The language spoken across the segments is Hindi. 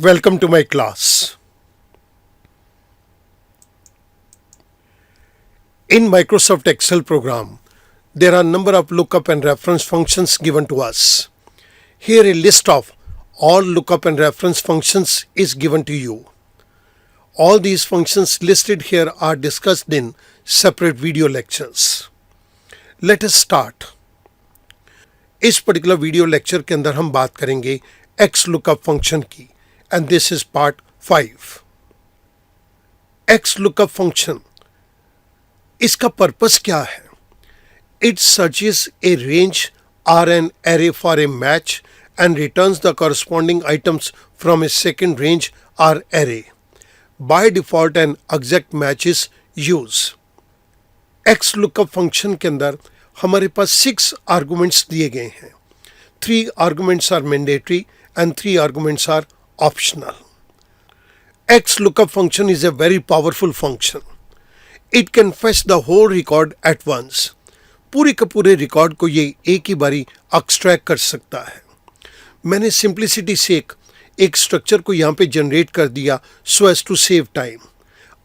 Welcome to my class. In Microsoft Excel program, there are a number of lookup and reference functions given to us. Here a list of all lookup and reference functions is given to you. All these functions listed here are discussed in separate video lectures. Let us start. इस पर्टिकुलर वीडियो लेक्चर के अंदर हम बात करेंगे X lookup फंक्शन की and this is part 5. X lookup function, इसका पर्पस क्या है? It searches a range or an array for a match and returns the corresponding items from a second range or array. By default an exact match is used. X lookup function के अंदर हमारे पास 6 arguments दिए गए हैं. 3 arguments are mandatory and 3 arguments are optional. X lookup function is a very powerful function. It can fetch the whole record at once. पूरे का पूरे रिकॉर्ड को ये एक ही बारी एक्सट्रैक्ट कर सकता है. मैंने सिंप्लिसिटी से एक स्ट्रक्चर को यहाँ पे जनरेट कर दिया so as to save time.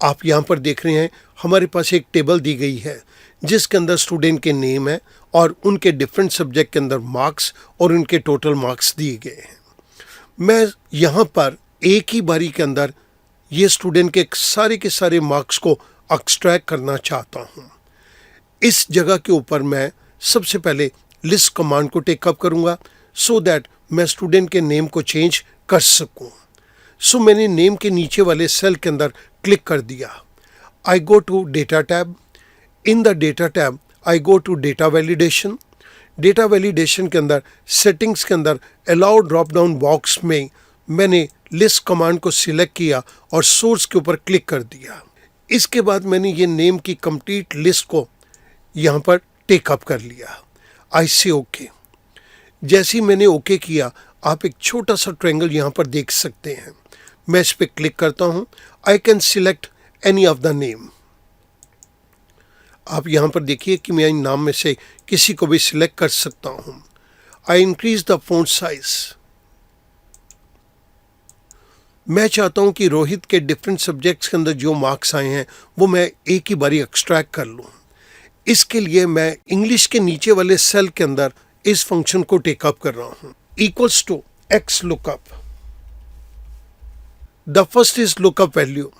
आप यहाँ पर देख रहे हैं हमारे पास एक टेबल दी गई है जिसके अंदर स्टूडेंट के नेम है और उनके डिफरेंट सब्जेक्ट के अंदर मार्क्स और उनके टोटल मार्क्स दिए गए हैं. मैं यहाँ पर एक ही बारी के अंदर ये स्टूडेंट के सारे मार्क्स को एक्सट्रैक्ट करना चाहता हूँ. इस जगह के ऊपर मैं सबसे पहले लिस्ट कमांड को टेकअप करूँगा सो दैट मैं स्टूडेंट के नेम को चेंज कर सकूँ. सो मैंने नेम के नीचे वाले सेल के अंदर क्लिक कर दिया. I go to data tab. In the data tab I go to data validation. Data validation के अंदर सेटिंग्स के अंदर अलाउ ड्रॉप डाउन बॉक्स में मैंने लिस्ट कमांड को सिलेक्ट किया और सोर्स के ऊपर क्लिक कर दिया. इसके बाद मैंने ये नेम की कंप्लीट लिस्ट को यहाँ पर टेकअप कर लिया. आई से ओके. जैसे ही मैंने ओके किया आप एक छोटा सा ट्रायंगल यहाँ पर देख सकते हैं. मैं इस पर क्लिक करता हूँ. I can select any of the name. आप यहाँ पर देखिए कि मैं इन नाम में से किसी को भी सिलेक्ट कर सकता हूँ. I increase the font size. मैं चाहता हूँ कि रोहित के डिफरेंट सब्जेक्ट्स के अंदर जो मार्क्स आए हैं वो मैं एक ही बारी एक्सट्रैक्ट कर लूँ. इसके लिए मैं इंग्लिश के नीचे वाले सेल के अंदर इस फंक्शन को टेकअप कर रहा हूँ. Equals to x lookup. The first is lookup value.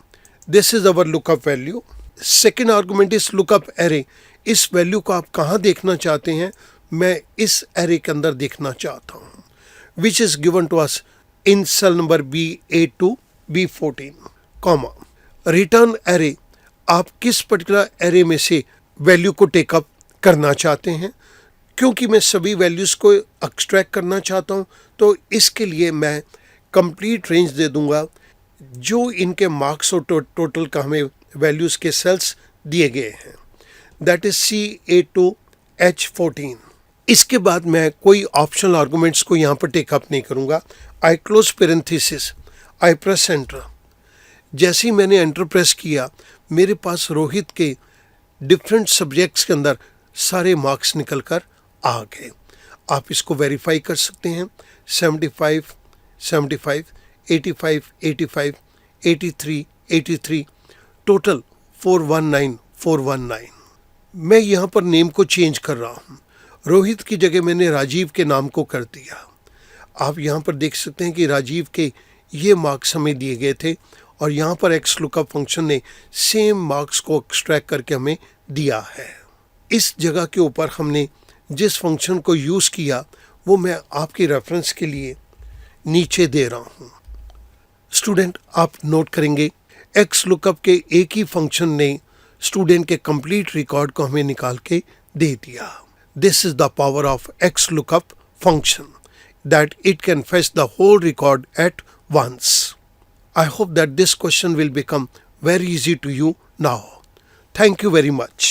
This is our lookup value. Second argument is lookup array. इस वैल्यू को आप कहाँ देखना चाहते हैं? मैं इस एरे के अंदर देखना चाहता हूँ which is given to us in cell number B8 to B14, comma. Return array. आप किस पर्टिकुलर एरे में से वैल्यू को टेकअप करना चाहते हैं? क्योंकि मैं सभी वैल्यूज़ को एक्सट्रैक्ट करना चाहता हूँ तो इसके लिए मैं कंप्लीट रेंज दे दूंगा जो इनके मार्क्स और टोटल का हमें वैल्यूज़ के सेल्स दिए गए हैं. That is C8 to H14. इसके बाद मैं कोई ऑप्शनल आर्गुमेंट्स को यहाँ पर टेकअप नहीं करूँगा. आई क्लोज पेरेंथेसिस. आई प्रेस एंटर. जैसे ही मैंने एंटर प्रेस किया मेरे पास रोहित के डिफरेंट सब्जेक्ट्स के अंदर सारे मार्क्स निकल कर आ गए. आप इसको वेरीफाई कर सकते हैं. 75, 75, 85, 85, 83, 83, टोटल 419, 419. मैं यहाँ पर नेम को चेंज कर रहा हूँ. रोहित की जगह मैंने राजीव के नाम को कर दिया. आप यहाँ पर देख सकते हैं कि राजीव के ये मार्क्स हमें दिए गए थे और यहाँ पर एक्स लुकअप फंक्शन ने सेम मार्क्स को एक्सट्रैक्ट करके हमें दिया है. इस जगह के ऊपर हमने जिस फंक्शन को यूज़ किया वो मैं आपके रेफरेंस के लिए नीचे दे रहा हूँ. स्टूडेंट आप नोट करेंगे एक्स लुकअप के एक ही फंक्शन ने स्टूडेंट के कंप्लीट रिकॉर्ड को हमें निकाल के दे दिया. This is the power of x lookup function that it can fetch the whole record at once. I hope that this question will become very easy to you now. Thank you very much.